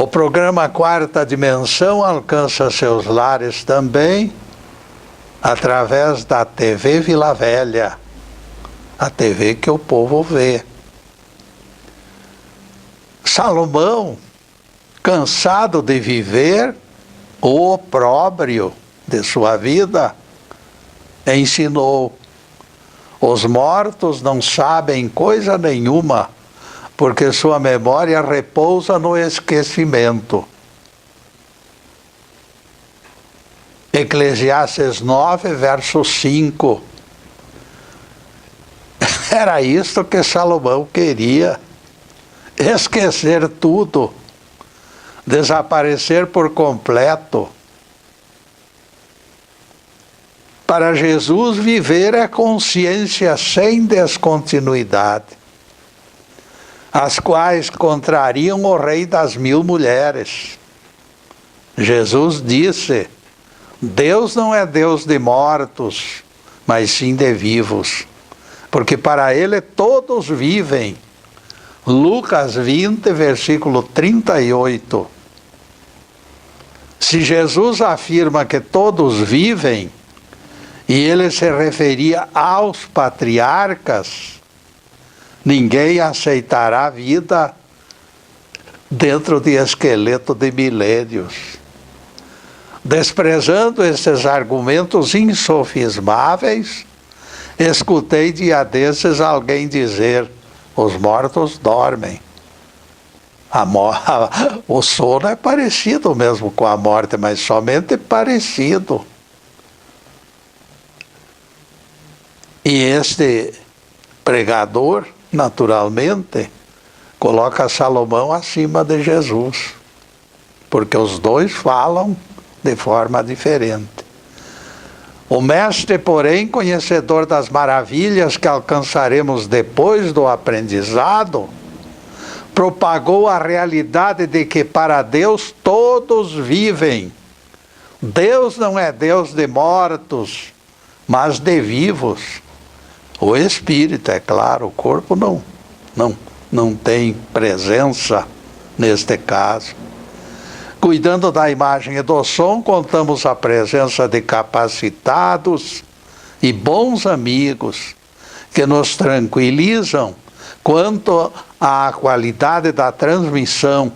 O programa Quarta Dimensão alcança seus lares também através da TV Vila Velha, a TV que o povo vê. Salomão, cansado de viver o opróbrio de sua vida, ensinou: os mortos não sabem coisa nenhuma, porque sua memória repousa no esquecimento. Eclesiastes 9, verso 5. Era isto que Salomão queria: esquecer tudo, desaparecer por completo. Para Jesus, viver é consciência sem descontinuidade, as quais contrariam o rei das 1000 mulheres. Jesus disse: Deus não é Deus de mortos, mas sim de vivos, porque para Ele todos vivem. Lucas 20, versículo 38. Se Jesus afirma que todos vivem, e ele se referia aos patriarcas, ninguém aceitará a vida dentro de esqueleto de milênios. Desprezando esses argumentos insofismáveis, escutei dia desses alguém dizer: os mortos dormem. O sono é parecido mesmo com a morte, mas somente parecido. E este pregador, naturalmente, coloca Salomão acima de Jesus, porque os dois falam de forma diferente. O mestre, porém, conhecedor das maravilhas que alcançaremos depois do aprendizado, propagou a realidade de que para Deus todos vivem. Deus não é Deus de mortos, mas de vivos. O espírito, é claro, o corpo não tem presença neste caso. Cuidando da imagem e do som, contamos a presença de capacitados e bons amigos que nos tranquilizam quanto à qualidade da transmissão.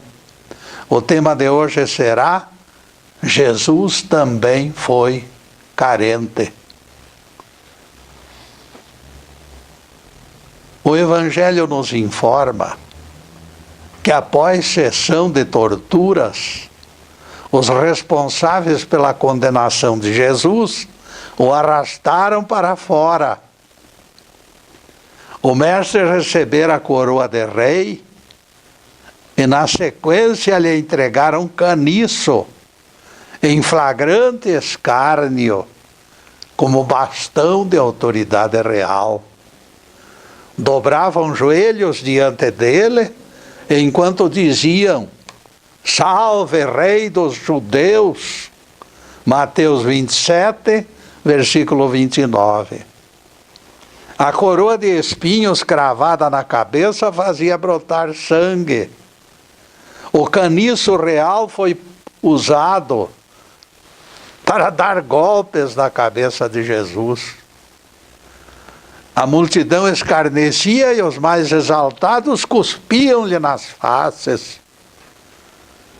O tema de hoje será: Jesus também foi carente. O Evangelho nos informa que após sessão de torturas, os responsáveis pela condenação de Jesus o arrastaram para fora. O mestre recebera a coroa de rei e na sequência lhe entregaram caniço em flagrante escárnio como bastão de autoridade real. Dobravam joelhos diante dele, enquanto diziam: salve, rei dos judeus. Mateus 27, versículo 29. A coroa de espinhos cravada na cabeça fazia brotar sangue. O caniço real foi usado para dar golpes na cabeça de Jesus. A multidão escarnecia e os mais exaltados cuspiam-lhe nas faces.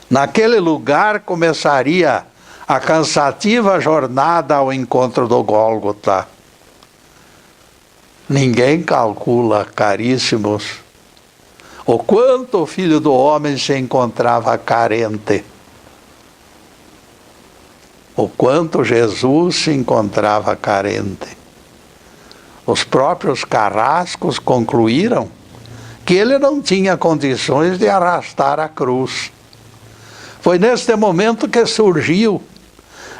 Naquele lugar começaria a cansativa jornada ao encontro do Gólgota. Ninguém calcula, caríssimos, o quanto o Filho do Homem se encontrava carente. O quanto Jesus se encontrava carente. Os próprios carrascos concluíram que ele não tinha condições de arrastar a cruz. Foi neste momento que surgiu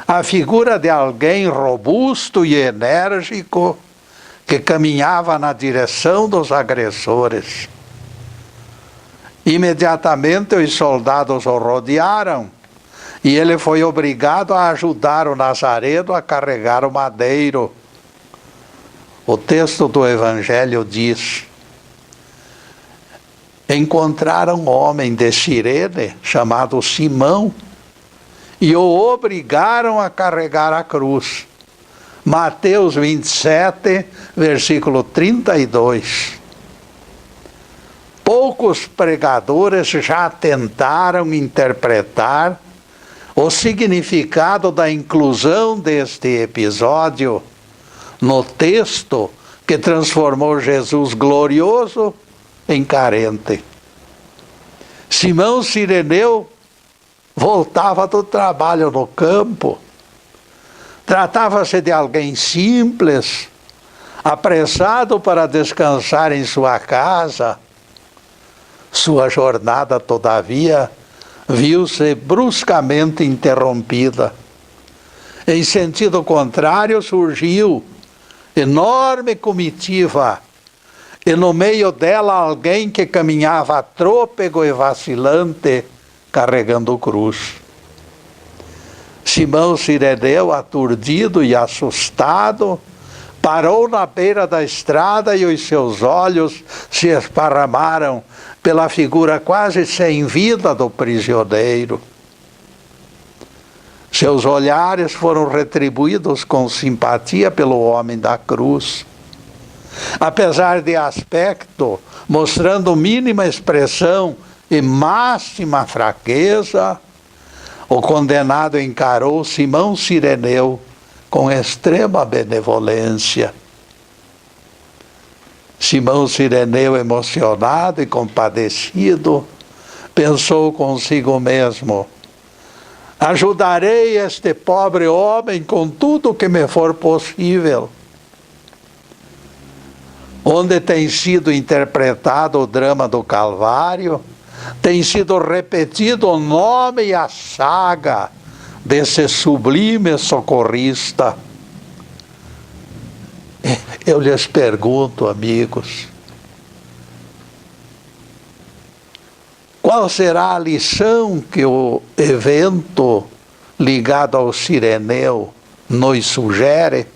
a figura de alguém robusto e enérgico que caminhava na direção dos agressores. Imediatamente os soldados o rodearam e ele foi obrigado a ajudar o Nazareno a carregar o madeiro. O texto do Evangelho diz: encontraram um homem de Cirene, chamado Simão, e o obrigaram a carregar a cruz. Mateus 27, versículo 32. Poucos pregadores já tentaram interpretar o significado da inclusão deste episódio no texto que transformou Jesus glorioso em carente. Simão Cireneu voltava do trabalho no campo. Tratava-se de alguém simples, apressado para descansar em sua casa. Sua jornada, todavia, viu-se bruscamente interrompida. Em sentido contrário, surgiu enorme comitiva, e no meio dela alguém que caminhava trôpego e vacilante, carregando cruz. Simão Cireneu, aturdido e assustado, parou na beira da estrada e os seus olhos se esparramaram pela figura quase sem vida do prisioneiro. Seus olhares foram retribuídos com simpatia pelo homem da cruz. Apesar de aspecto mostrando mínima expressão e máxima fraqueza, o condenado encarou Simão Cireneu com extrema benevolência. Simão Cireneu, emocionado e compadecido, pensou consigo mesmo: ajudarei este pobre homem com tudo o que me for possível. Onde tem sido interpretado o drama do Calvário, tem sido repetido o nome e a saga desse sublime socorrista. Eu lhes pergunto, amigos, qual será a lição que o evento ligado ao Cireneu nos sugere?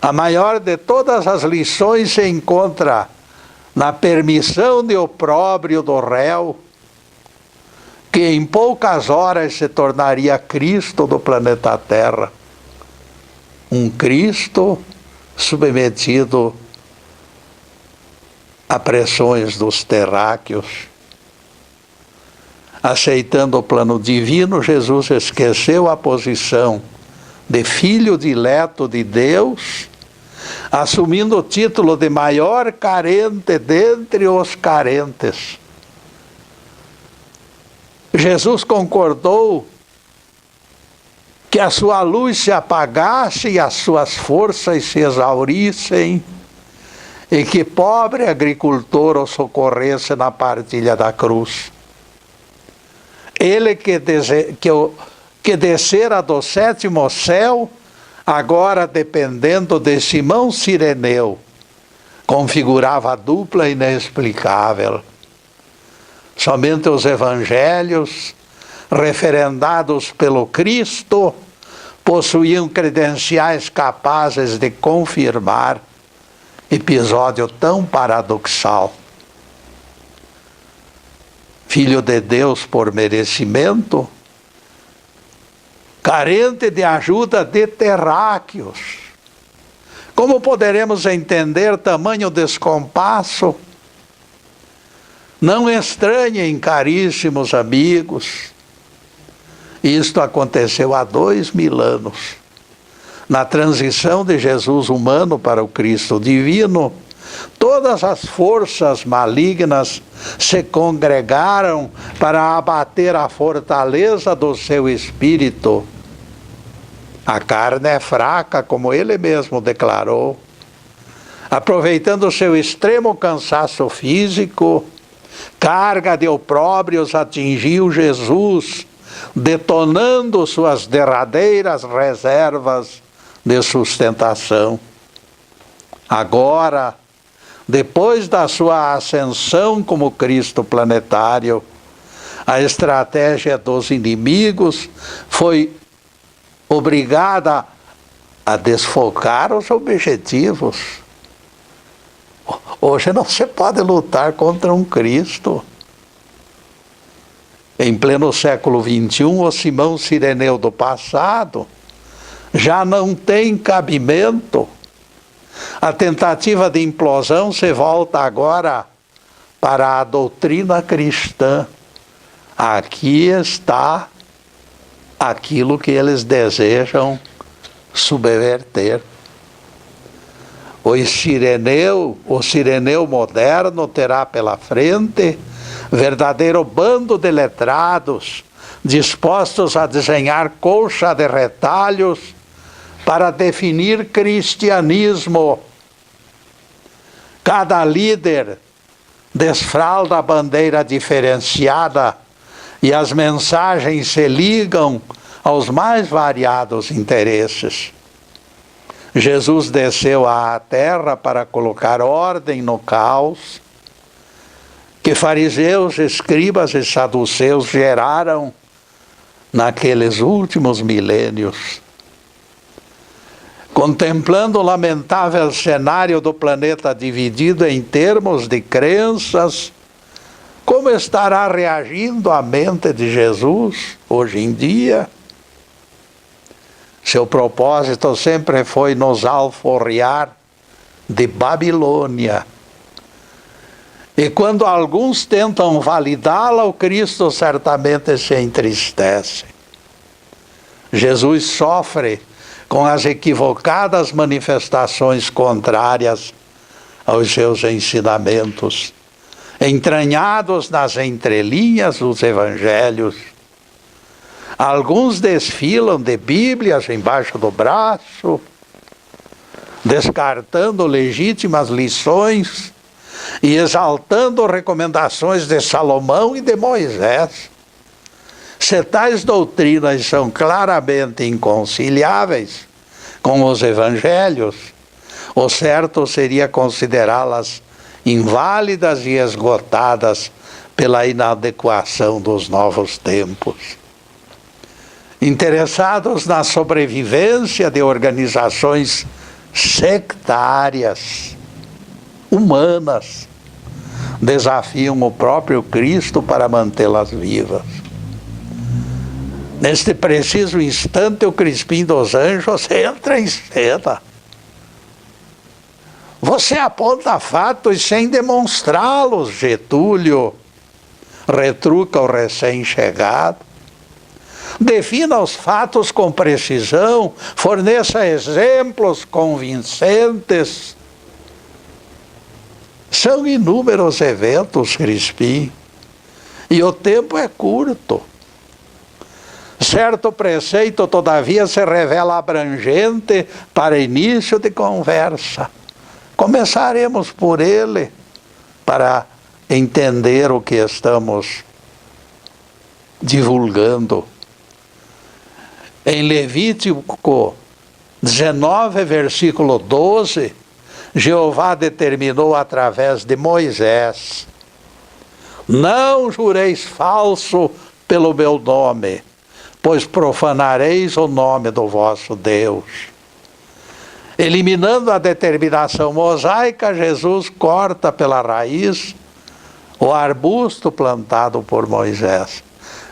A maior de todas as lições se encontra na permissão de opróbrio do réu, que em poucas horas se tornaria Cristo do planeta Terra. Um Cristo submetido a pressões dos terráqueos. Aceitando o plano divino, Jesus esqueceu a posição de filho dileto de Deus, assumindo o título de maior carente dentre os carentes. Jesus concordou que a sua luz se apagasse e as suas forças se exaurissem, e que pobre agricultor o socorresse na partilha da cruz. Ele que descera do sétimo céu, agora dependendo de Simão Cireneu, configurava a dupla inexplicável. Somente os evangelhos, referendados pelo Cristo, possuíam credenciais capazes de confirmar episódio tão paradoxal. Filho de Deus por merecimento, carente de ajuda de terráqueos. Como poderemos entender tamanho descompasso? Não estranhem, caríssimos amigos, isto aconteceu há 2000 anos. Na transição de Jesus humano para o Cristo divino, todas as forças malignas se congregaram para abater a fortaleza do seu espírito. A carne é fraca, como ele mesmo declarou. Aproveitando seu extremo cansaço físico, carga de opróbrios atingiu Jesus, detonando suas derradeiras reservas de sustentação. Agora, depois da sua ascensão como Cristo planetário, a estratégia dos inimigos foi obrigada a desfocar os objetivos. Hoje não se pode lutar contra um Cristo. Em pleno século XXI, o Simão Cireneu do passado já não tem cabimento. A tentativa de implosão se volta agora para a doutrina cristã. Aqui está aquilo que eles desejam subverter. O Cireneu moderno terá pela frente verdadeiro bando de letrados, dispostos a desenhar colcha de retalhos para definir cristianismo. Cada líder desfralda a bandeira diferenciada e as mensagens se ligam aos mais variados interesses. Jesus desceu à terra para colocar ordem no caos que fariseus, escribas e saduceus geraram naqueles últimos milênios. Contemplando o lamentável cenário do planeta dividido em termos de crenças, como estará reagindo a mente de Jesus hoje em dia? Seu propósito sempre foi nos alforriar de Babilônia. E quando alguns tentam validá-la, o Cristo certamente se entristece. Jesus sofre com as equivocadas manifestações contrárias aos seus ensinamentos, entranhados nas entrelinhas dos evangelhos. Alguns desfilam de Bíblias embaixo do braço, descartando legítimas lições e exaltando recomendações de Salomão e de Moisés. Se tais doutrinas são claramente inconciliáveis com os evangelhos, o certo seria considerá-las inválidas e esgotadas pela inadequação dos novos tempos. Interessados na sobrevivência de organizações sectárias, humanas, desafiam o próprio Cristo para mantê-las vivas. Neste preciso instante, o Crispim dos Anjos entra em cena. Você aponta fatos sem demonstrá-los, Getúlio, retruca o recém-chegado. Defina os fatos com precisão, forneça exemplos convincentes. São inúmeros eventos, Crispim, e o tempo é curto. Certo preceito, todavia, se revela abrangente para início de conversa. Começaremos por ele, para entender o que estamos divulgando. Em Levítico 19, versículo 12, Jeová determinou através de Moisés: não jureis falso pelo meu nome, pois profanareis o nome do vosso Deus. Eliminando a determinação mosaica, Jesus corta pela raiz o arbusto plantado por Moisés.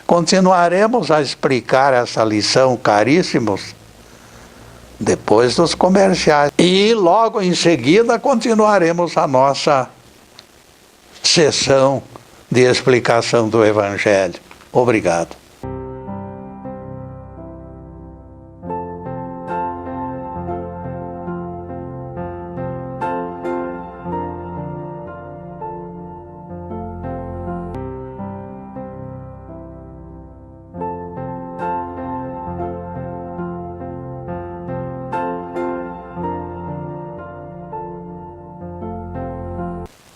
Continuaremos a explicar essa lição, caríssimos, depois dos comerciais. E logo em seguida continuaremos a nossa sessão de explicação do Evangelho. Obrigado.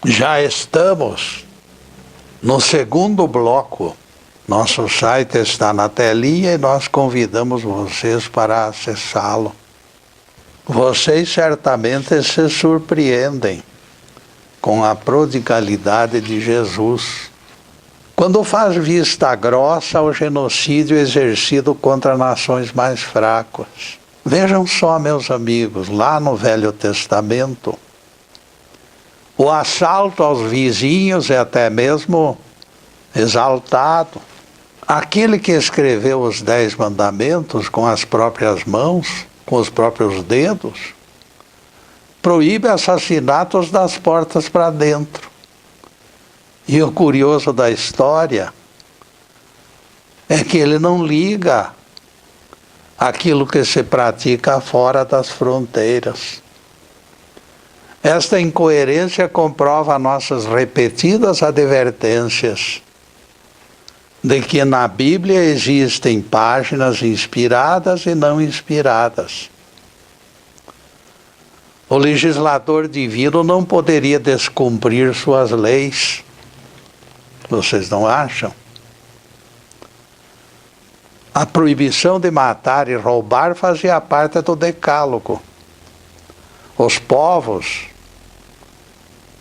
Já estamos no segundo bloco. Nosso site está na telinha e nós convidamos vocês para acessá-lo. Vocês certamente se surpreendem com a prodigalidade de Jesus, quando faz vista grossa ao genocídio exercido contra nações mais fracas. Vejam só, meus amigos, lá no Velho Testamento, O assalto aos vizinhos é até mesmo exaltado. Aquele que escreveu os 10 mandamentos com as próprias mãos, com os próprios dedos, proíbe assassinatos das portas para dentro. E o curioso da história é que ele não liga aquilo que se pratica fora das fronteiras. Esta incoerência comprova nossas repetidas advertências de que na Bíblia existem páginas inspiradas e não inspiradas. O legislador divino não poderia descumprir suas leis. Vocês não acham? A proibição de matar e roubar fazia parte do decálogo. Os povos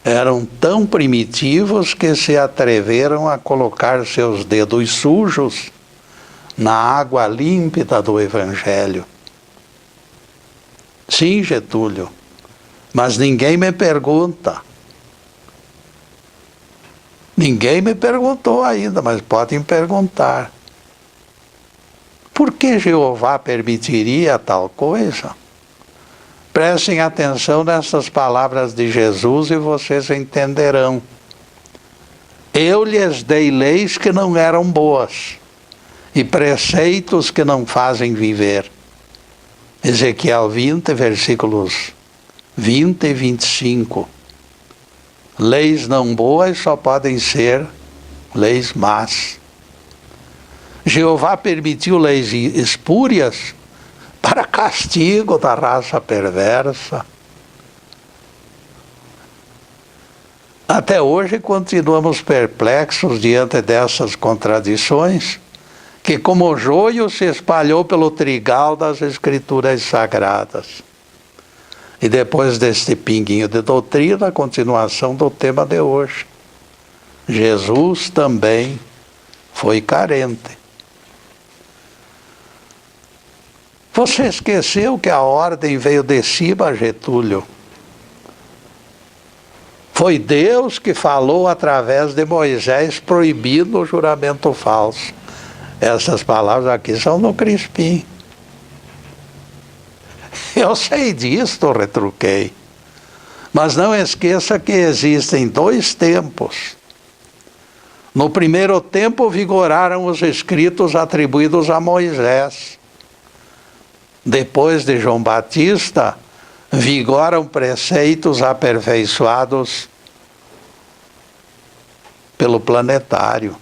eram tão primitivos que se atreveram a colocar seus dedos sujos na água límpida do Evangelho. Sim, Getúlio, mas ninguém me pergunta. Ninguém me perguntou ainda, mas podem perguntar. Por que Jeová permitiria tal coisa? Prestem atenção nessas palavras de Jesus e vocês entenderão. Eu lhes dei leis que não eram boas e preceitos que não fazem viver. Ezequiel 20, versículos 20 e 25. Leis não boas só podem ser leis más. Jeová permitiu leis espúrias para castigo da raça perversa. Até hoje continuamos perplexos diante dessas contradições, que como joio se espalhou pelo trigal das Escrituras Sagradas. E depois deste pinguinho de doutrina, a continuação do tema de hoje. Jesus também foi carente. Você esqueceu que a ordem veio de cima, Getúlio? Foi Deus que falou através de Moisés proibindo o juramento falso. Essas palavras aqui são no Crispim. Eu sei disto, retruquei. Mas não esqueça que existem 2 tempos. No primeiro tempo vigoraram os escritos atribuídos a Moisés. Depois de João Batista, vigoram preceitos aperfeiçoados pelo planetário.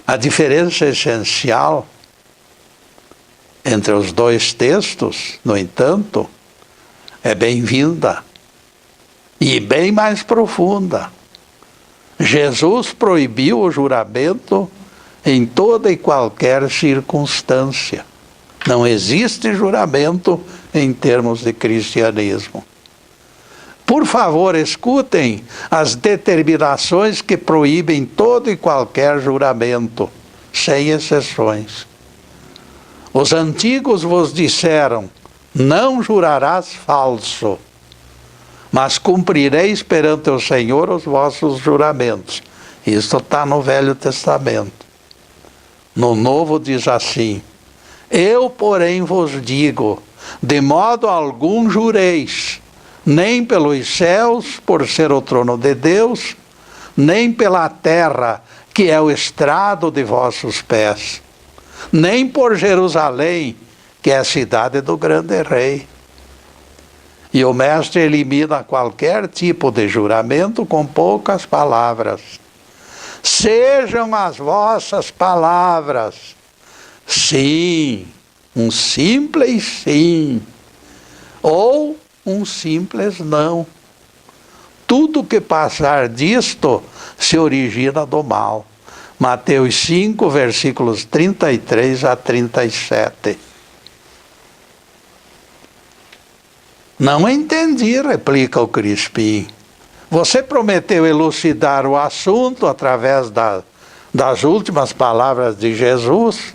A diferença essencial entre os 2 textos, no entanto, é bem-vinda e bem mais profunda. Jesus proibiu o juramento em toda e qualquer circunstância. Não existe juramento em termos de cristianismo. Por favor, escutem as determinações que proíbem todo e qualquer juramento, sem exceções. Os antigos vos disseram: não jurarás falso, mas cumprireis perante o Senhor os vossos juramentos. Isto está no Velho Testamento. No Novo diz assim: eu, porém, vos digo, de modo algum jureis, nem pelos céus, por ser o trono de Deus, nem pela terra, que é o estrado de vossos pés, nem por Jerusalém, que é a cidade do grande rei. E o mestre elimina qualquer tipo de juramento com poucas palavras. Sejam as vossas palavras sim, um simples sim, ou um simples não. Tudo que passar disto se origina do mal. Mateus 5, versículos 33 a 37. Não entendi, replica o Crispim. Você prometeu elucidar o assunto através das últimas palavras de Jesus.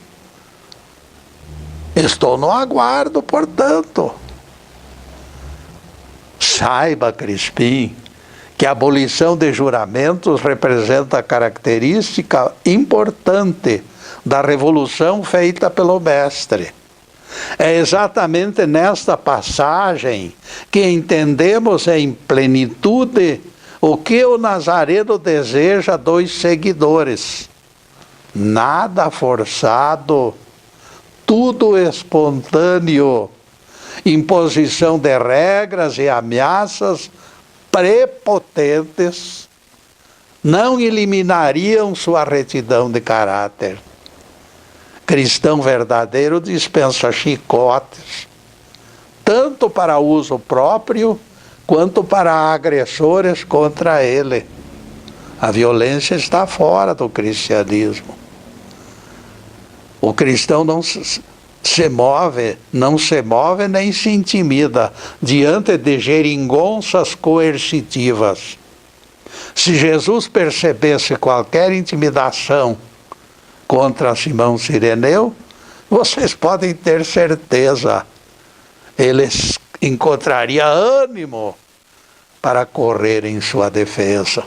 Estou no aguardo, portanto. Saiba, Crispim, que a abolição de juramentos representa a característica importante da revolução feita pelo Mestre. É exatamente nesta passagem que entendemos em plenitude o que o Nazareno deseja dos seguidores. Nada forçado, tudo espontâneo. Imposição de regras e ameaças prepotentes não eliminariam sua retidão de caráter. Cristão verdadeiro dispensa chicotes, tanto para uso próprio, quanto para agressores contra ele. A violência está fora do cristianismo. O cristão não se move nem se intimida diante de geringonças coercitivas. Se Jesus percebesse qualquer intimidação contra Simão Cireneu, vocês podem ter certeza, ele encontraria ânimo para correr em sua defesa.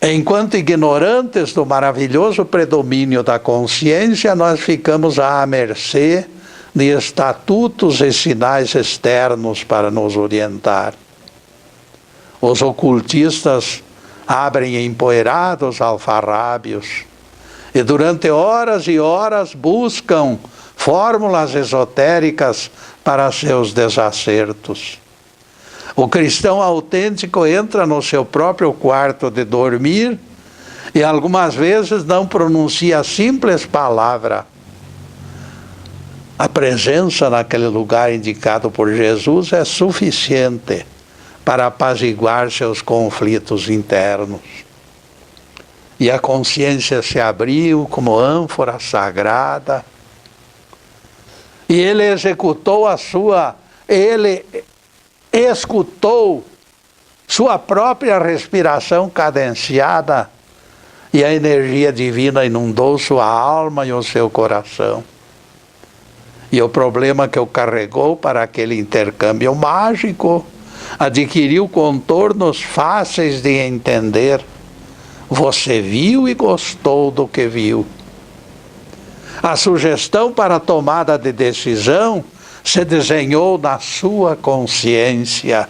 Enquanto ignorantes do maravilhoso predomínio da consciência, nós ficamos à mercê de estatutos e sinais externos para nos orientar. Os ocultistas abrem empoeirados alfarrábios e durante horas e horas buscam fórmulas esotéricas para seus desacertos. O cristão autêntico entra no seu próprio quarto de dormir e algumas vezes não pronuncia a simples palavra. A presença naquele lugar indicado por Jesus é suficiente para apaziguar seus conflitos internos. E a consciência se abriu como ânfora sagrada. E ele escutou sua própria respiração cadenciada e a energia divina inundou sua alma e o seu coração. E o problema que o carregou para aquele intercâmbio mágico adquiriu contornos fáceis de entender. Você viu e gostou do que viu. A sugestão para a tomada de decisão se desenhou na sua consciência.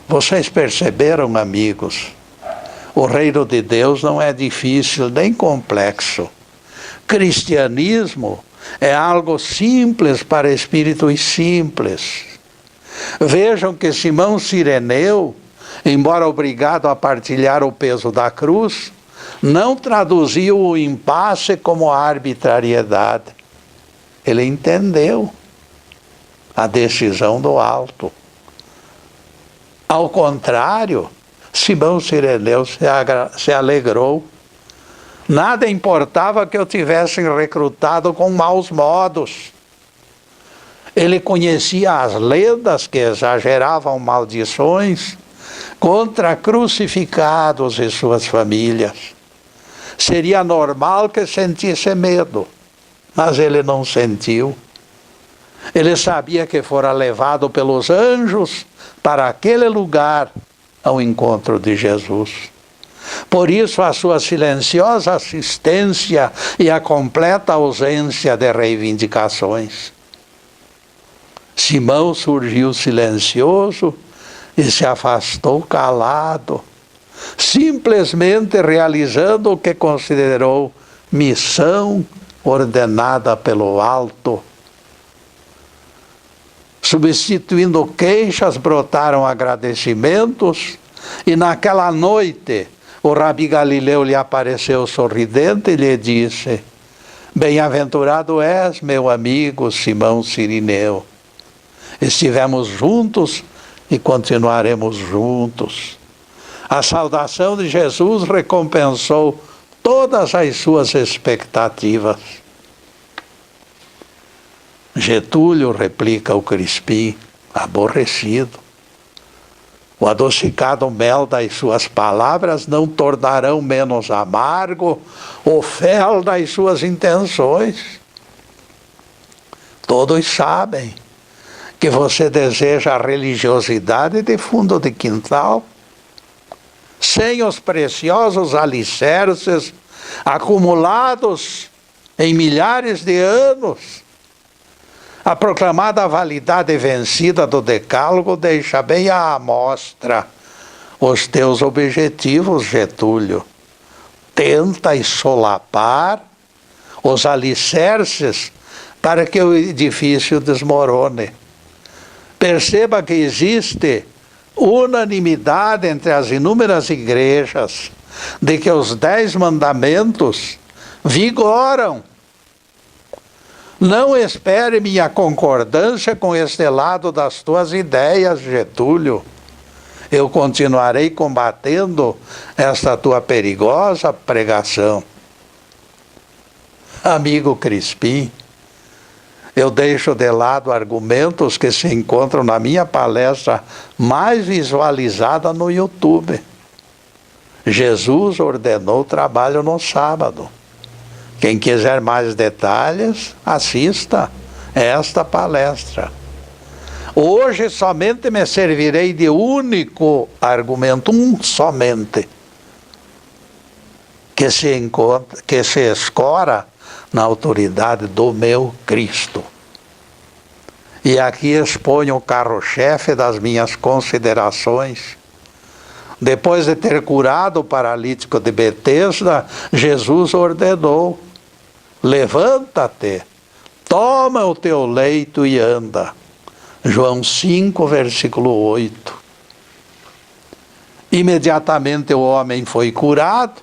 Vocês perceberam, amigos? O reino de Deus não é difícil nem complexo. Cristianismo é algo simples para espíritos simples. Vejam que Simão Cireneu, embora obrigado a partilhar o peso da cruz, não traduziu o impasse como arbitrariedade. Ele entendeu a decisão do alto. Ao contrário, Simão Cireneu se alegrou. Nada importava que eu tivessem recrutado com maus modos. Ele conhecia as lendas que exageravam maldições contra crucificados e suas famílias. Seria normal que sentisse medo, mas ele não sentiu. Ele sabia que fora levado pelos anjos para aquele lugar ao encontro de Jesus. Por isso a sua silenciosa assistência e a completa ausência de reivindicações. Simão surgiu silencioso e se afastou calado, simplesmente realizando o que considerou missão ordenada pelo alto. Substituindo queixas, brotaram agradecimentos, e naquela noite o Rabi Galileu lhe apareceu sorridente e lhe disse: bem-aventurado és, meu amigo Simão Cireneu. Estivemos juntos e continuaremos juntos. A saudação de Jesus recompensou todas as suas expectativas. Getúlio, replica o Crispim, aborrecido. O adocicado mel das suas palavras não tornarão menos amargo o fel das suas intenções. Todos sabem que você deseja a religiosidade de fundo de quintal, sem os preciosos alicerces acumulados em milhares de anos. A proclamada validade vencida do Decálogo deixa bem à amostra os teus objetivos, Getúlio. Tenta solapar os alicerces para que o edifício desmorone. Perceba que existe unanimidade entre as inúmeras igrejas de que os 10 mandamentos vigoram. Não espere minha concordância com este lado das tuas ideias, Getúlio. Eu continuarei combatendo esta tua perigosa pregação. Amigo Crispim, eu deixo de lado argumentos que se encontram na minha palestra mais visualizada no YouTube. Jesus ordenou trabalho no sábado. Quem quiser mais detalhes, assista esta palestra. Hoje somente me servirei de único argumento, somente, que se escora na autoridade do meu Cristo. E aqui exponho o carro-chefe das minhas considerações. Depois de ter curado o paralítico de Betesda, Jesus ordenou: levanta-te, toma o teu leito e anda. João 5, versículo 8. Imediatamente o homem foi curado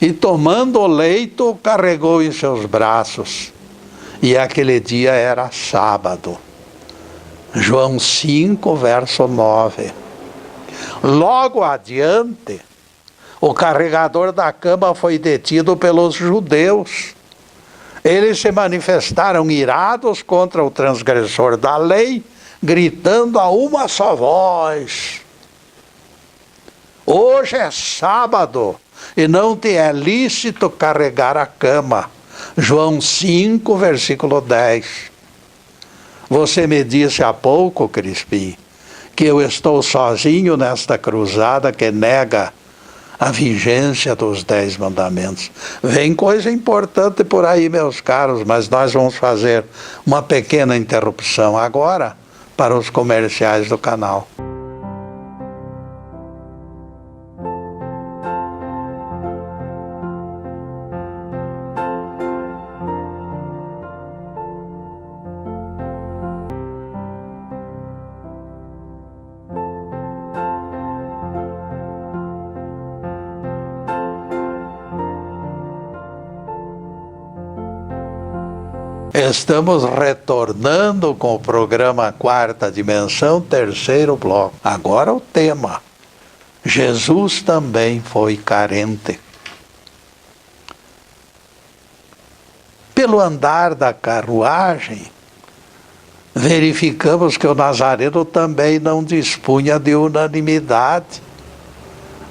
e, tomando o leito, o carregou em seus braços. E aquele dia era sábado. João 5, verso 9. Logo adiante, o carregador da cama foi detido pelos judeus. Eles se manifestaram irados contra o transgressor da lei, gritando a uma só voz: hoje é sábado e não te é lícito carregar a cama. João 5, versículo 10. Você me disse há pouco, Crispim, que eu estou sozinho nesta cruzada que nega a vigência dos 10 mandamentos. Vem coisa importante por aí, meus caros, mas nós vamos fazer uma pequena interrupção agora para os comerciais do canal. Estamos retornando com o programa Quarta Dimensão, terceiro bloco. Agora o tema: Jesus também foi carente. Pelo andar da carruagem, verificamos que o Nazareno também não dispunha de unanimidade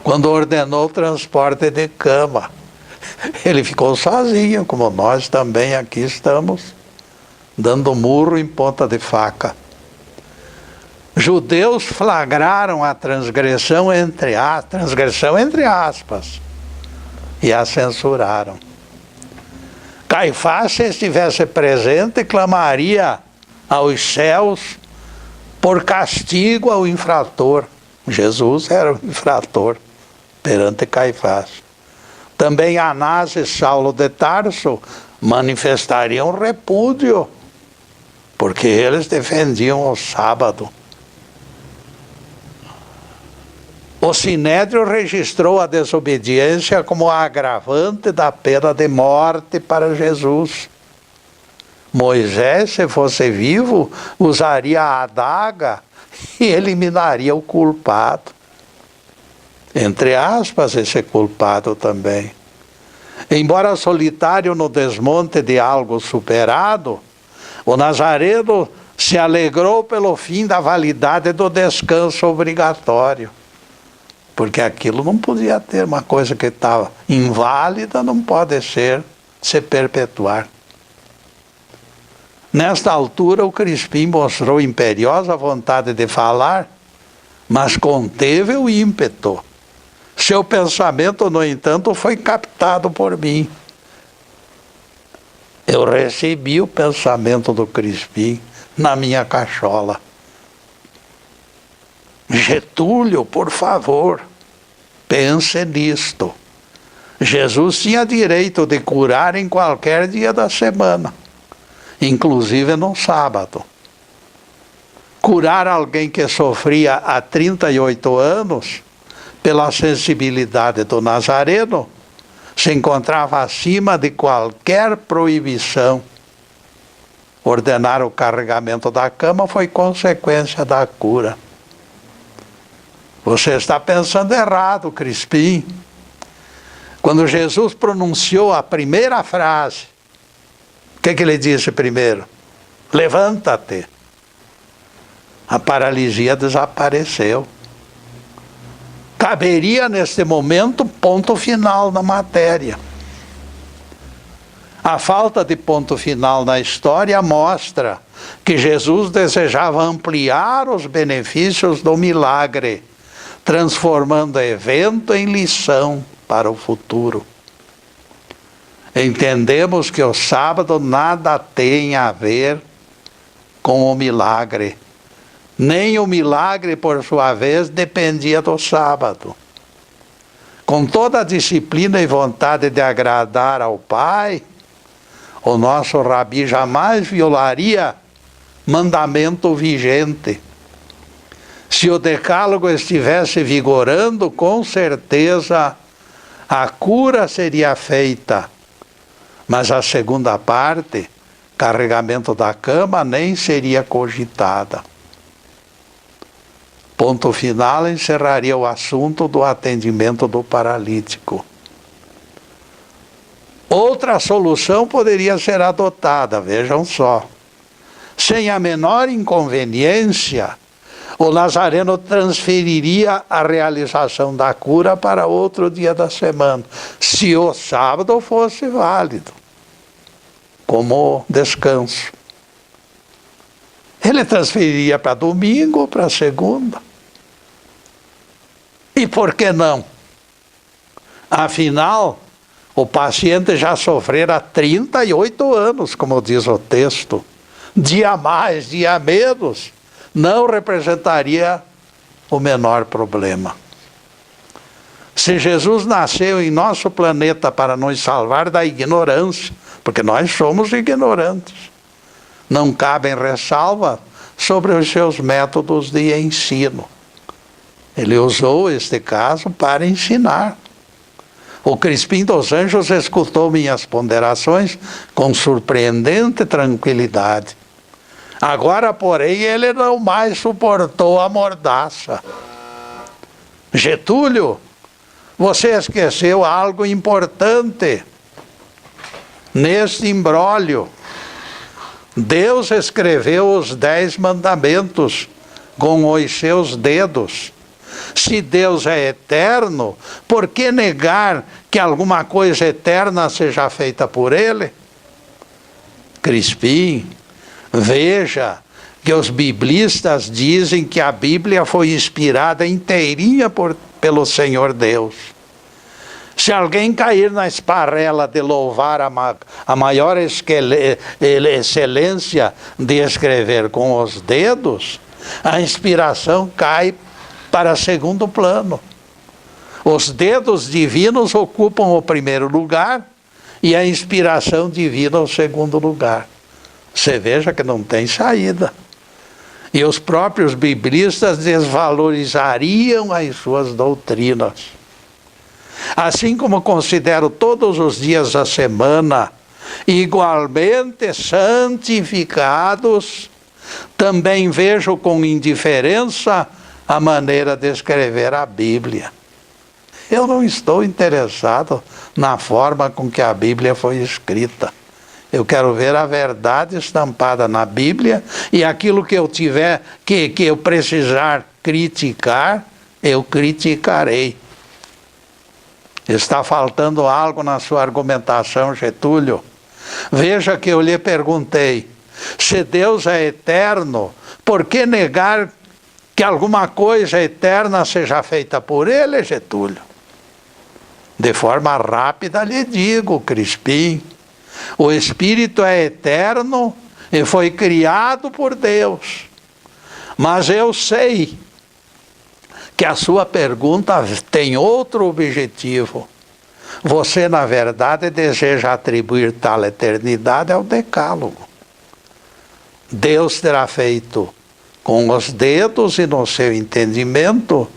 quando ordenou o transporte de cama. Ele ficou sozinho, como nós também aqui estamos, dando murro em ponta de faca. Judeus flagraram a transgressão entre aspas e a censuraram. Caifás, se estivesse presente, clamaria aos céus por castigo ao infrator. Jesus era o infrator perante Caifás. Também Anás e Saulo de Tarso manifestariam repúdio, porque eles defendiam o sábado. O Sinédrio registrou a desobediência como agravante da pena de morte para Jesus. Moisés, se fosse vivo, usaria a adaga e eliminaria o culpado. Entre aspas, esse culpado também. Embora solitário no desmonte de algo superado, o Nazareno se alegrou pelo fim da validade do descanso obrigatório. Porque aquilo não podia ter, uma coisa que estava inválida não pode se perpetuar. Nesta altura, o Crispim mostrou imperiosa vontade de falar, mas conteve o ímpeto. Seu pensamento, no entanto, foi captado por mim. Eu recebi o pensamento do Crispim na minha cachola. Getúlio, por favor, pense nisto. Jesus tinha direito de curar em qualquer dia da semana, inclusive no sábado. Curar alguém que sofria há 38 anos, pela sensibilidade do Nazareno, se encontrava acima de qualquer proibição. Ordenar o carregamento da cama foi consequência da cura. Você está pensando errado, Crispim. Quando Jesus pronunciou a primeira frase, o que ele disse primeiro? Levanta-te. A paralisia desapareceu. Caberia neste momento ponto final na matéria. A falta de ponto final na história mostra que Jesus desejava ampliar os benefícios do milagre, transformando evento em lição para o futuro. Entendemos que o sábado nada tem a ver com o milagre. Nem o milagre, por sua vez, dependia do sábado. Com toda a disciplina e vontade de agradar ao Pai, o nosso Rabi jamais violaria mandamento vigente. Se o decálogo estivesse vigorando, com certeza a cura seria feita. Mas a segunda parte, carregamento da cama, nem seria cogitada. Ponto final encerraria o assunto do atendimento do paralítico. Outra solução poderia ser adotada, vejam só. Sem a menor inconveniência, o Nazareno transferiria a realização da cura para outro dia da semana, se o sábado fosse válido, como descanso. Ele transferiria para domingo ou para segunda. E por que não? Afinal, o paciente já sofrera 38 anos, como diz o texto. Dia mais, dia menos, não representaria o menor problema. Se Jesus nasceu em nosso planeta para nos salvar da ignorância, porque nós somos ignorantes, não cabem ressalva sobre os seus métodos de ensino. Ele usou este caso para ensinar. O Crispim dos Anjos escutou minhas ponderações com surpreendente tranquilidade. Agora, porém, ele não mais suportou a mordaça. Getúlio, você esqueceu algo importante neste imbróglio. Deus escreveu os 10 mandamentos com os seus dedos. Se Deus é eterno, por que negar que alguma coisa eterna seja feita por Ele? Crispim, veja que os biblistas dizem que a Bíblia foi inspirada inteirinha pelo Senhor Deus. Se alguém cair na esparrela de louvar a maior excelência de escrever com os dedos, a inspiração cai para segundo plano. Os dedos divinos ocupam o primeiro lugar e a inspiração divina o segundo lugar. Você veja que não tem saída. E os próprios biblistas desvalorizariam as suas doutrinas. Assim como considero todos os dias da semana igualmente santificados, também vejo com indiferença a maneira de escrever a Bíblia. Eu não estou interessado na forma com que a Bíblia foi escrita. Eu quero ver a verdade estampada na Bíblia, e aquilo que eu tiver, que eu precisar criticar, eu criticarei. Está faltando algo na sua argumentação, Getúlio. Veja que eu lhe perguntei, Se Deus é eterno, por que negar que alguma coisa eterna seja feita por Ele, Getúlio? De forma rápida lhe digo, Crispim, o Espírito é eterno e foi criado por Deus. Mas eu sei que a sua pergunta tem outro objetivo. Você, na verdade, deseja atribuir tal eternidade ao decálogo. Deus terá feito com os dedos e no seu entendimento,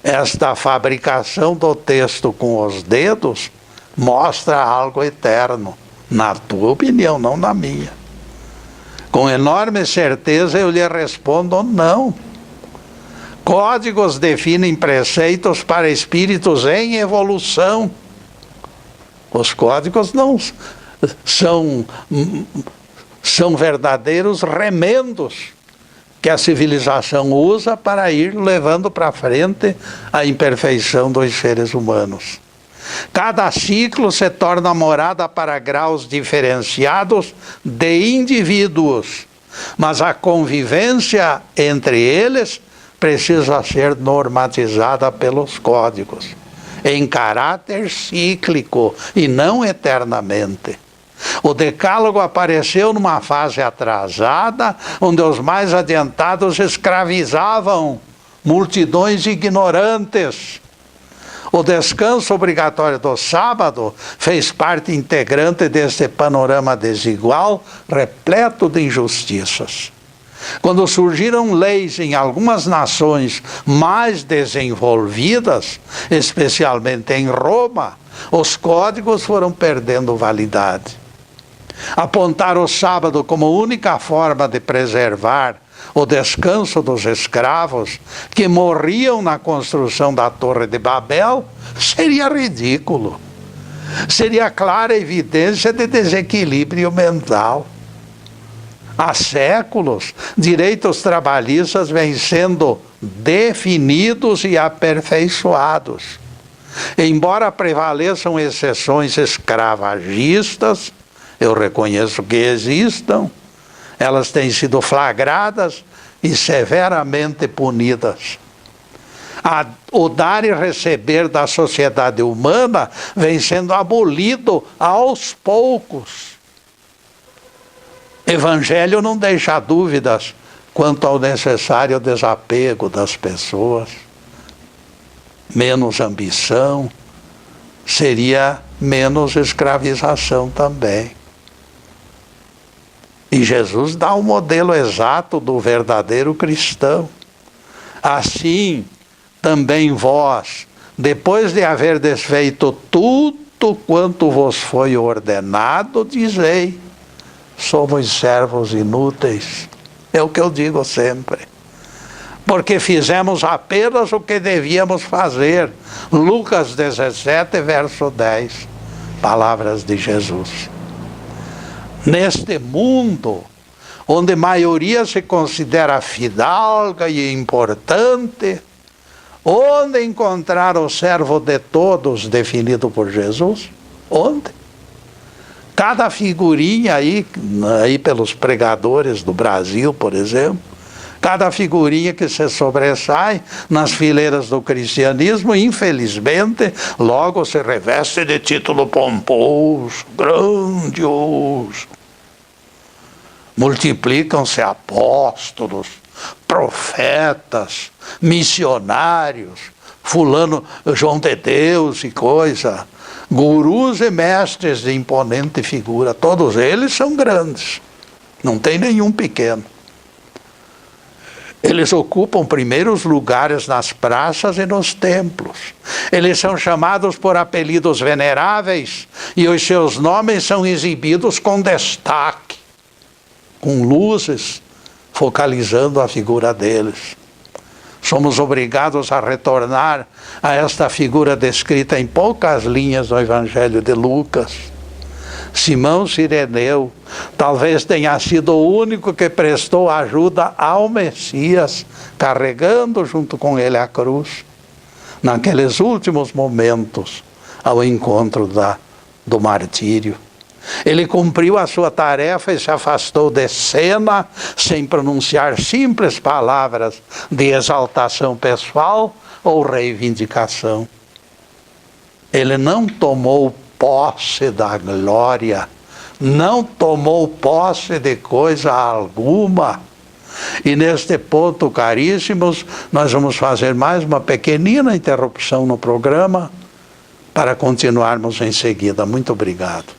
esta fabricação do texto com os dedos mostra algo eterno. Na tua opinião, não na minha. Com enorme certeza eu lhe respondo não. Códigos definem preceitos para espíritos em evolução. Os códigos não são verdadeiros remendos que a civilização usa para ir levando para frente a imperfeição dos seres humanos. Cada ciclo se torna morada para graus diferenciados de indivíduos, mas a convivência entre eles precisa ser normatizada pelos códigos, em caráter cíclico e não eternamente. O decálogo apareceu numa fase atrasada, onde os mais adiantados escravizavam multidões ignorantes. O descanso obrigatório do sábado fez parte integrante desse panorama desigual, repleto de injustiças. Quando surgiram leis em algumas nações mais desenvolvidas, especialmente em Roma, os códigos foram perdendo validade. Apontar o sábado como única forma de preservar o descanso dos escravos que morriam na construção da Torre de Babel seria ridículo. Seria clara evidência de desequilíbrio mental. Há séculos, direitos trabalhistas vêm sendo definidos e aperfeiçoados. Embora prevaleçam exceções escravagistas, eu reconheço que existam, elas têm sido flagradas e severamente punidas. O dar e receber da sociedade humana vem sendo abolido aos poucos. Evangelho não deixa dúvidas quanto ao necessário desapego das pessoas. Menos ambição seria menos escravização também. E Jesus dá o modelo exato do verdadeiro cristão. Assim, também vós, depois de haver desfeito tudo quanto vos foi ordenado, dizei: somos servos inúteis. É o que eu digo sempre. Porque fizemos apenas o que devíamos fazer. Lucas 17, verso 10. Palavras de Jesus. Neste mundo, onde a maioria se considera fidalga e importante, onde encontrar o servo de todos definido por Jesus? Onde? Cada figurinha aí pelos pregadores do Brasil, por exemplo, cada figurinha que se sobressai nas fileiras do cristianismo, infelizmente, logo se reveste de título pomposo, grandioso. Multiplicam-se apóstolos, profetas, missionários, fulano, João de Deus e coisa, gurus e mestres de imponente figura, todos eles são grandes, não tem nenhum pequeno. Eles ocupam primeiros lugares nas praças e nos templos. Eles são chamados por apelidos veneráveis e os seus nomes são exibidos com destaque, com luzes, focalizando a figura deles. Somos obrigados a retornar a esta figura descrita em poucas linhas no Evangelho de Lucas. Simão Cireneu talvez tenha sido o único que prestou ajuda ao Messias, carregando junto com ele a cruz, naqueles últimos momentos ao encontro do martírio. Ele cumpriu a sua tarefa e se afastou de cena sem pronunciar simples palavras de exaltação pessoal ou reivindicação. Ele não tomou posse da glória, não tomou posse de coisa alguma. E neste ponto, caríssimos, nós vamos fazer mais uma pequenina interrupção no programa para continuarmos em seguida. Muito obrigado.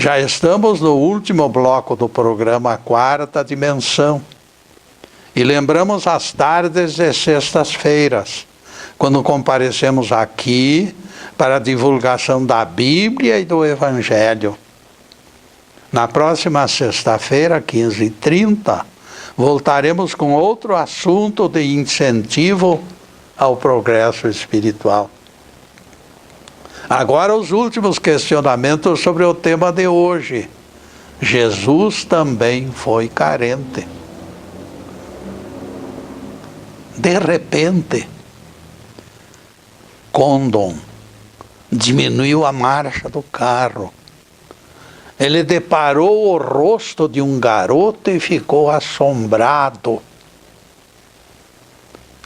Já estamos no último bloco do programa Quarta Dimensão. E lembramos as tardes de sextas-feiras, quando comparecemos aqui para a divulgação da Bíblia e do Evangelho. Na próxima sexta-feira, 15h30, voltaremos com outro assunto de incentivo ao progresso espiritual. Agora os últimos questionamentos sobre o tema de hoje. Jesus também foi carente. De repente, Condon diminuiu a marcha do carro. Ele deparou o rosto de um garoto e ficou assombrado.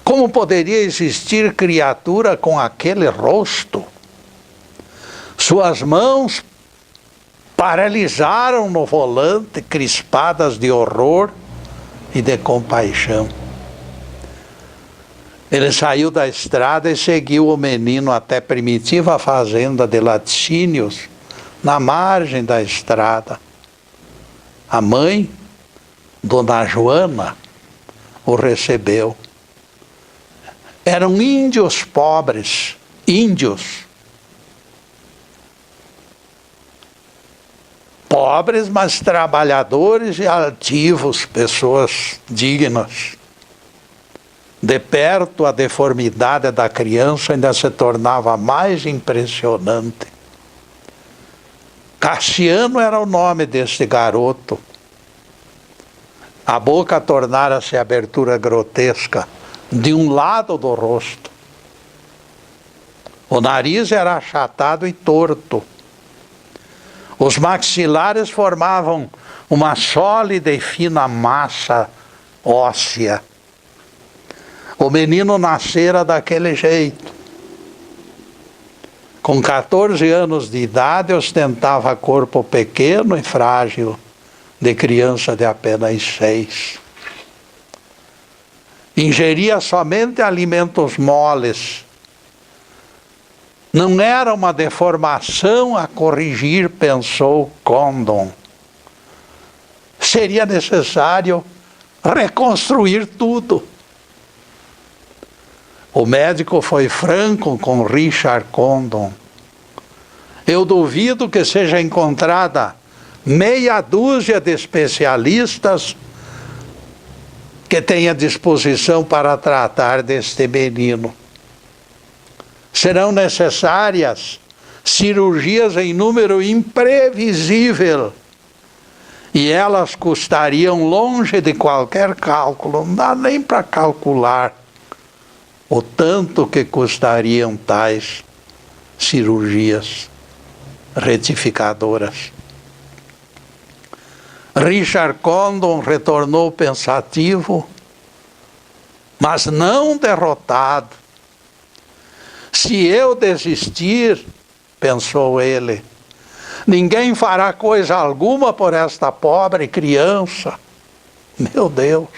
Como poderia existir criatura com aquele rosto? Suas mãos paralisaram no volante, crispadas de horror e de compaixão. Ele saiu da estrada e seguiu o menino até a primitiva fazenda de laticínios, na margem da estrada. A mãe, Dona Joana, o recebeu. Eram índios pobres, pobres, mas trabalhadores e altivos, pessoas dignas. De perto, a deformidade da criança ainda se tornava mais impressionante. Cassiano era o nome deste garoto. A boca tornara-se abertura grotesca de um lado do rosto. O nariz era achatado e torto. Os maxilares formavam uma sólida e fina massa óssea. O menino nascera daquele jeito. Com 14 anos de idade, ostentava corpo pequeno e frágil, de criança de apenas 6. Ingeria somente alimentos moles. Não era uma deformação a corrigir, pensou Condon. Seria necessário reconstruir tudo. O médico foi franco com Richard Condon. Eu duvido que seja encontrada meia dúzia de especialistas que tenha disposição para tratar deste menino. Serão necessárias cirurgias em número imprevisível. E elas custariam longe de qualquer cálculo. Não dá nem para calcular o tanto que custariam tais cirurgias retificadoras. Richard Condon retornou pensativo, mas não derrotado. Se eu desistir, pensou ele, ninguém fará coisa alguma por esta pobre criança. Meu Deus!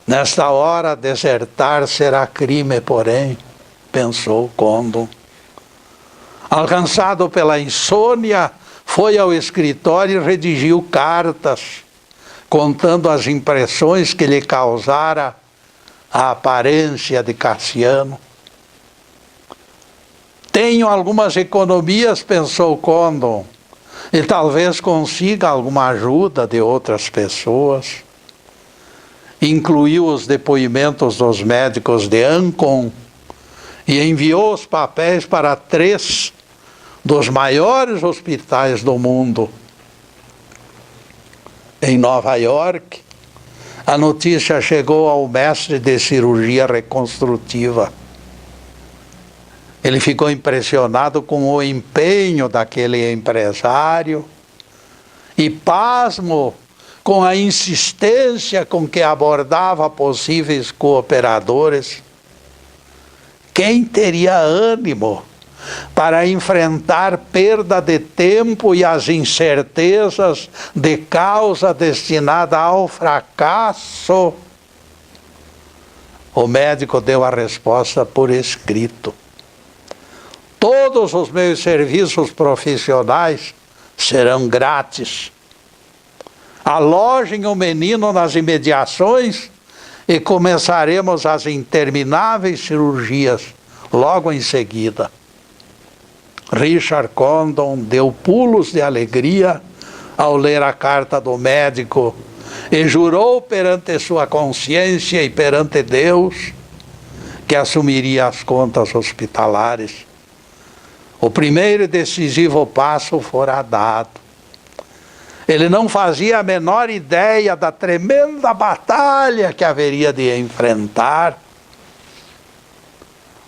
Nesta hora, desertar será crime, porém, pensou Condon. Alcançado pela insônia, foi ao escritório e redigiu cartas, contando as impressões que lhe causara a aparência de Cassiano. Tenho algumas economias, pensou Condon, e talvez consiga alguma ajuda de outras pessoas. Incluiu os depoimentos dos médicos de Ancon e enviou os papéis para 3 dos maiores hospitais do mundo. em Nova York, a notícia chegou ao mestre de cirurgia reconstrutiva. Ele ficou impressionado com o empenho daquele empresário e, pasmo, com a insistência com que abordava possíveis cooperadores. Quem teria ânimo para enfrentar perda de tempo e as incertezas de causa destinada ao fracasso? O médico deu a resposta por escrito: todos os meus serviços profissionais serão grátis. Alojem o menino nas imediações e começaremos as intermináveis cirurgias logo em seguida. Richard Condon deu pulos de alegria ao ler a carta do médico e jurou perante sua consciência e perante Deus que assumiria as contas hospitalares. O primeiro e decisivo passo fora dado. Ele não fazia a menor ideia da tremenda batalha que haveria de enfrentar.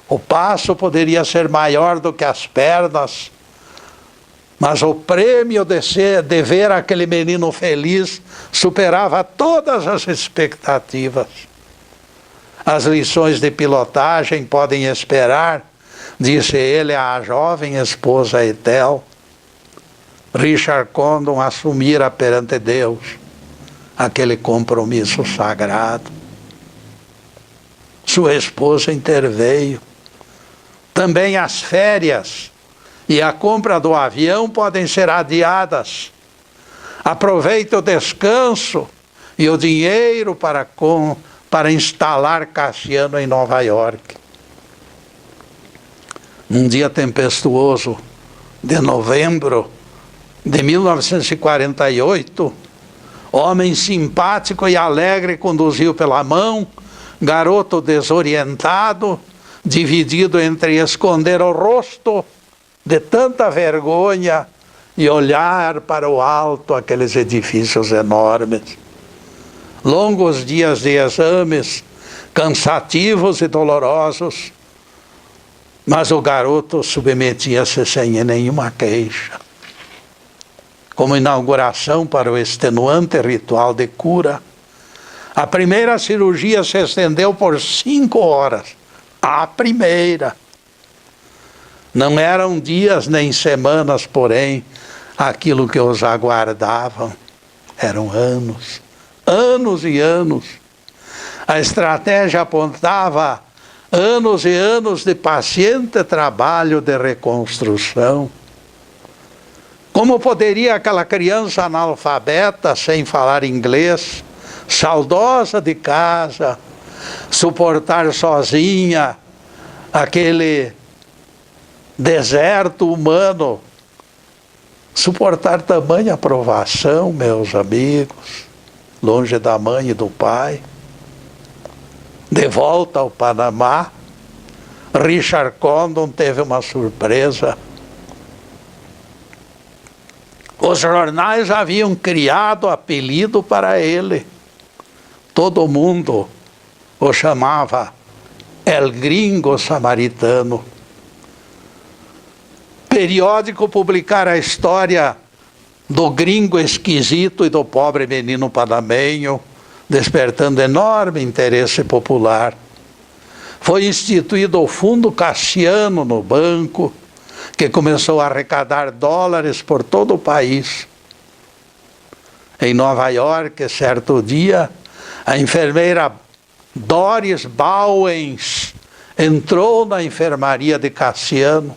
O passo poderia ser maior do que as pernas, mas o prêmio de ver aquele menino feliz superava todas as expectativas. As lições de pilotagem podem esperar, disse ele à jovem esposa Ethel. Richard Condon assumira perante Deus aquele compromisso sagrado. Sua esposa interveio. Também as férias e a compra do avião podem ser adiadas. Aproveite o descanso e o dinheiro para instalar Cassiano em Nova York. Num dia tempestuoso de novembro de 1948, homem simpático e alegre conduziu pela mão garoto desorientado, dividido entre esconder o rosto de tanta vergonha e olhar para o alto aqueles edifícios enormes. Longos dias de exames, cansativos e dolorosos, mas o garoto submetia-se sem nenhuma queixa. Como inauguração para o extenuante ritual de cura, a primeira cirurgia se estendeu por 5 horas. A primeira. Não eram dias nem semanas, porém, aquilo que os aguardavam. Eram anos, anos e anos. A estratégia apontava anos e anos de paciente trabalho de reconstrução. Como poderia aquela criança analfabeta, sem falar inglês, saudosa de casa, suportar sozinha aquele deserto humano, suportar tamanha provação, meus amigos, longe da mãe e do pai? De volta ao Panamá, Richard Condon teve uma surpresa. Os jornais haviam criado apelido para ele. Todo mundo o chamava El Gringo Samaritano. Periódico publicara a história do gringo esquisito e do pobre menino panamenho, despertando enorme interesse popular. Foi instituído o Fundo Cassiano no banco, que começou a arrecadar dólares por todo o país. Em Nova York, certo dia, a enfermeira Doris Bowens entrou na enfermaria de Cassiano.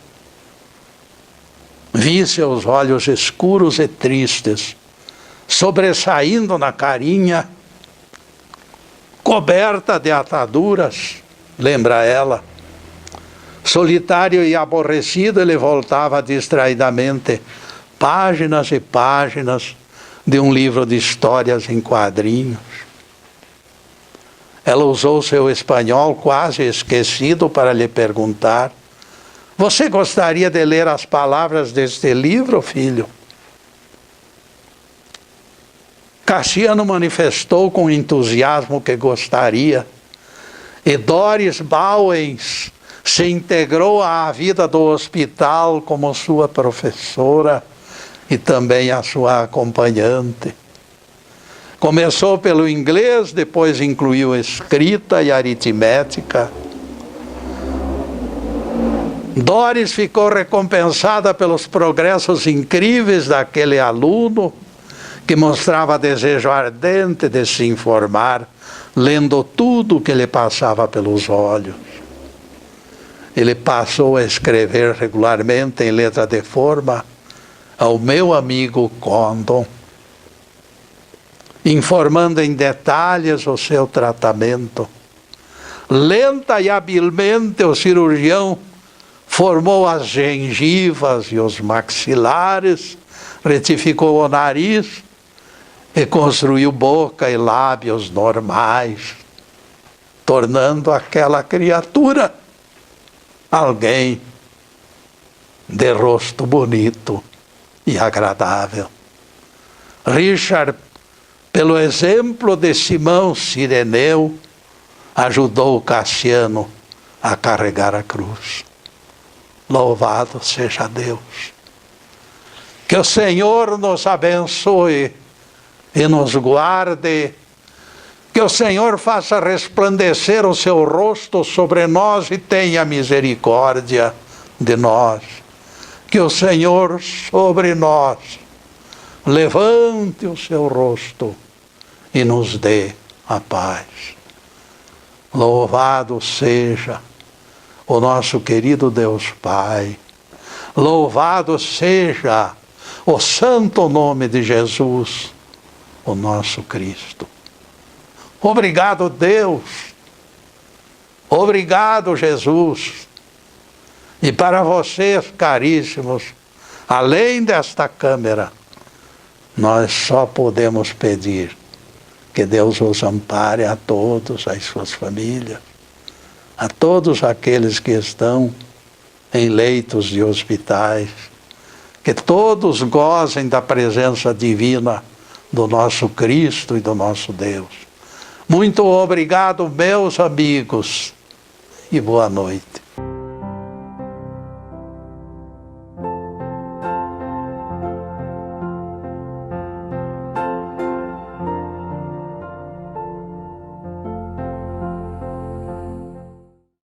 Vi seus olhos escuros e tristes, sobressaindo na carinha, coberta de ataduras, lembra ela. Solitário e aborrecido, ele voltava distraidamente páginas e páginas de um livro de histórias em quadrinhos. Ela usou seu espanhol quase esquecido para lhe perguntar: você gostaria de ler as palavras deste livro, filho? Cassiano manifestou com entusiasmo que gostaria, e Doris Bauens se integrou à vida do hospital como sua professora e também a sua acompanhante. Começou pelo inglês, depois incluiu escrita e aritmética. Doris ficou recompensada pelos progressos incríveis daquele aluno, que mostrava desejo ardente de se informar, lendo tudo o que lhe passava pelos olhos. Ele passou a escrever regularmente em letra de forma ao meu amigo Condon, informando em detalhes o seu tratamento. Lenta e habilmente o cirurgião formou as gengivas e os maxilares, retificou o nariz e construiu boca e lábios normais, tornando aquela criatura alguém de rosto bonito e agradável. Richard, pelo exemplo de Simão Cireneu, ajudou Cassiano a carregar a cruz. Louvado seja Deus. Que o Senhor nos abençoe e nos guarde. Que o Senhor faça resplandecer o seu rosto sobre nós e tenha misericórdia de nós. Que o Senhor sobre nós levante o seu rosto e nos dê a paz. Louvado seja o nosso querido Deus Pai. Louvado seja o santo nome de Jesus, o nosso Cristo. Obrigado, Deus. Obrigado, Jesus. E para vocês, caríssimos, além desta câmera, nós só podemos pedir que Deus os ampare a todos, as suas famílias, a todos aqueles que estão em leitos de hospitais, que todos gozem da presença divina do nosso Cristo e do nosso Deus. Muito obrigado, meus amigos, e boa noite.